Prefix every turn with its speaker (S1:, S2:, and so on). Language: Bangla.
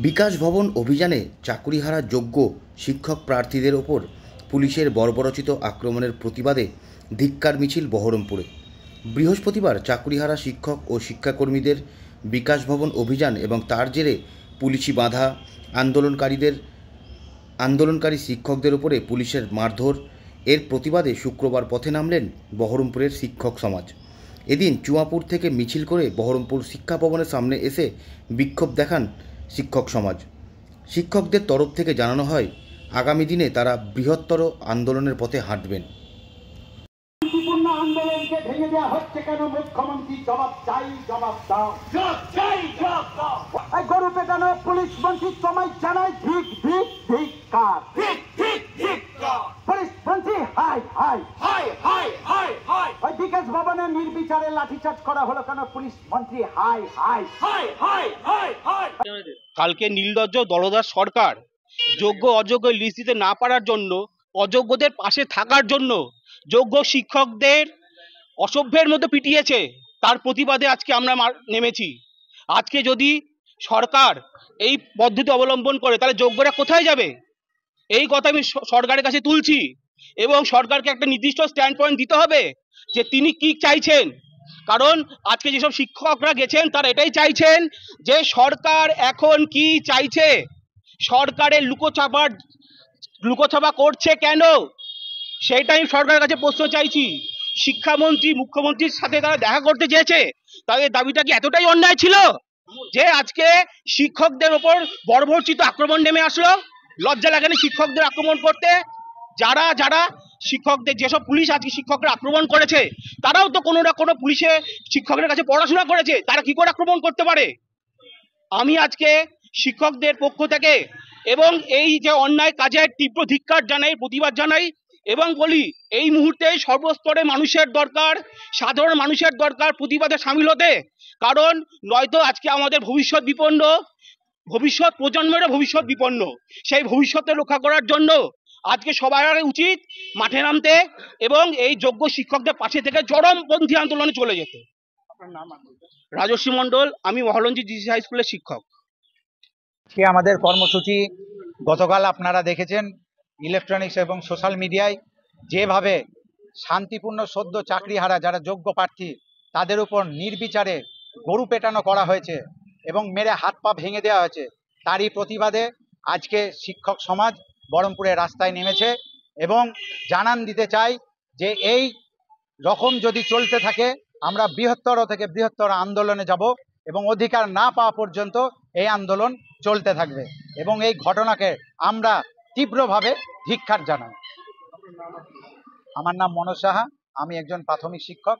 S1: বিকাশ ভবন অভিযানে চাকুরিহারা যোগ্য শিক্ষক প্রার্থীদের ওপর পুলিশের বর্বরোচিত আক্রমণের প্রতিবাদে ধিক্কার মিছিল বহরমপুরে। বৃহস্পতিবার চাকুরিহারা শিক্ষক ও শিক্ষাকর্মীদের বিকাশ ভবন অভিযান এবং তার জেরে পুলিশি বাধা, আন্দোলনকারী শিক্ষকদের ওপরে পুলিশের মারধর এর প্রতিবাদে শুক্রবার পথে নামলেন বহরমপুরের শিক্ষক সমাজ। এদিন চুয়াপুর থেকে মিছিল করে বহরমপুর শিক্ষা ভবনের সামনে এসে বিক্ষোভ দেখান শিক্ষক সমাজ। শিক্ষকদের তরফ থেকে জানানো হয় আগামী দিনে তারা বৃহত্তর আন্দোলনের পথে হাঁটবেন।
S2: শান্তিপূর্ণ আন্দোলনকে ভেঙে দেওয়া হচ্ছে কেন? মুখ্যমন্ত্রী জবাব চাই, জবাব দাও, জবাব চাই, জবাব দাও। এই গরু পেটানো পুলিশ মন্ত্রী তোমায় জানাই ঠিক ঠিক ঠিক কার ঠিক ঠিক ঠিক কার। পুলিশ মন্ত্রী high high high high high high. ওই বিকাশ ভবনে নির্বিচারে লাঠিচার্জ করা হলো কেন? পুলিশ মন্ত্রী high high high high high high.
S3: কালকে নীলদজ্জ দলদাস সরকার যোগ্য অযোগ্য লিস্ট দিতে না পারার জন্য, অযোগ্যদের পাশে থাকার জন্য যোগ্য শিক্ষকদের অসভ্যের মধ্যে পিটিয়েছে। তার প্রতিবাদে আজকে আমরা নেমেছি। আজকে যদি সরকার এই পদ্ধতি অবলম্বন করে তাহলে যোগ্যরা কোথায় যাবে? এই কথা আমি সরকারের কাছে তুলছি এবং সরকারকে একটা নির্দিষ্ট স্ট্যান্ড পয়েন্ট দিতে হবে যে তিনি কি চাইছেন। কারণ আজকে যেসব শিক্ষকরা গেছেন তারা এটাই চাইছেন যে সরকার এখন কি চাইছে, সরকারের লুকোছাপা করছে কেন, সেটাই সরকারের কাছে প্রশ্ন চাইছি। শিক্ষামন্ত্রী মুখ্যমন্ত্রীর সাথে তারা দেখা করতে চেয়েছে, তাদের দাবিটা কি এতটাই অন্যায় ছিল যে আজকে শিক্ষকদের ওপর বর্বরচিত আক্রমণ নেমে আসলো? লজ্জা লাগে না শিক্ষকদের আক্রমণ করতে? যারা যারা শিক্ষকদের, যেসব পুলিশ আজকে শিক্ষকরা আক্রমণ করেছে তারাও তো কোনো না কোনো পুলিশে শিক্ষকদের কাছে পড়াশোনা করেছে, তারা কি করে আক্রমণ করতে পারে? আমি আজকে শিক্ষকদের পক্ষ থেকে এবং এই যে অন্যায় কাজের তীব্র ধিক্কার জানাই, প্রতিবাদ জানাই এবং বলি এই মুহূর্তে সর্বস্তরে মানুষের দরকার, সাধারণ মানুষের দরকার প্রতিবাদে সামিল হতে। কারণ নয়তো আজকে আমাদের ভবিষ্যৎ বিপন্ন, ভবিষ্যৎ প্রজন্মেরও ভবিষ্যৎ বিপন্ন। সেই ভবিষ্যতে রক্ষা করার জন্য আজকে সবার উচিত মাঠে নামতে এবং এই যোগ্য শিক্ষকদের পাশে থেকে চরমপন্থী আন্দোলনে চলে যেতে। রাজস্বী মণ্ডল, আমি মহলঞ্জি জিসি হাই স্কুলের শিক্ষক।
S4: আমাদের কর্মসূচি গতকাল আপনারা দেখেছেন ইলেকট্রনিক্স এবং সোশ্যাল মিডিয়ায় যেভাবে শান্তিপূর্ণ সদ্য চাকরিহারা যারা যোগ্য প্রার্থী তাদের উপর নির্বিচারে গরু পেটানো করা হয়েছে এবং মেরে হাত পা ভেঙে দেওয়া হয়েছে, তারই প্রতিবাদে আজকে শিক্ষক সমাজ বহরমপুরের রাস্তায় নেমেছে এবং জানান দিতে চাই যে এই রকম যদি চলতে থাকে আমরা বৃহত্তর থেকে বৃহত্তর আন্দোলনে যাব এবং অধিকার না পাওয়া পর্যন্ত এই আন্দোলন চলতে থাকবে এবং এই ঘটনাকে আমরা তীব্রভাবে ধিক্কার জানাই। আমার নাম মনোজ সাহা, আমি একজন প্রাথমিক শিক্ষক।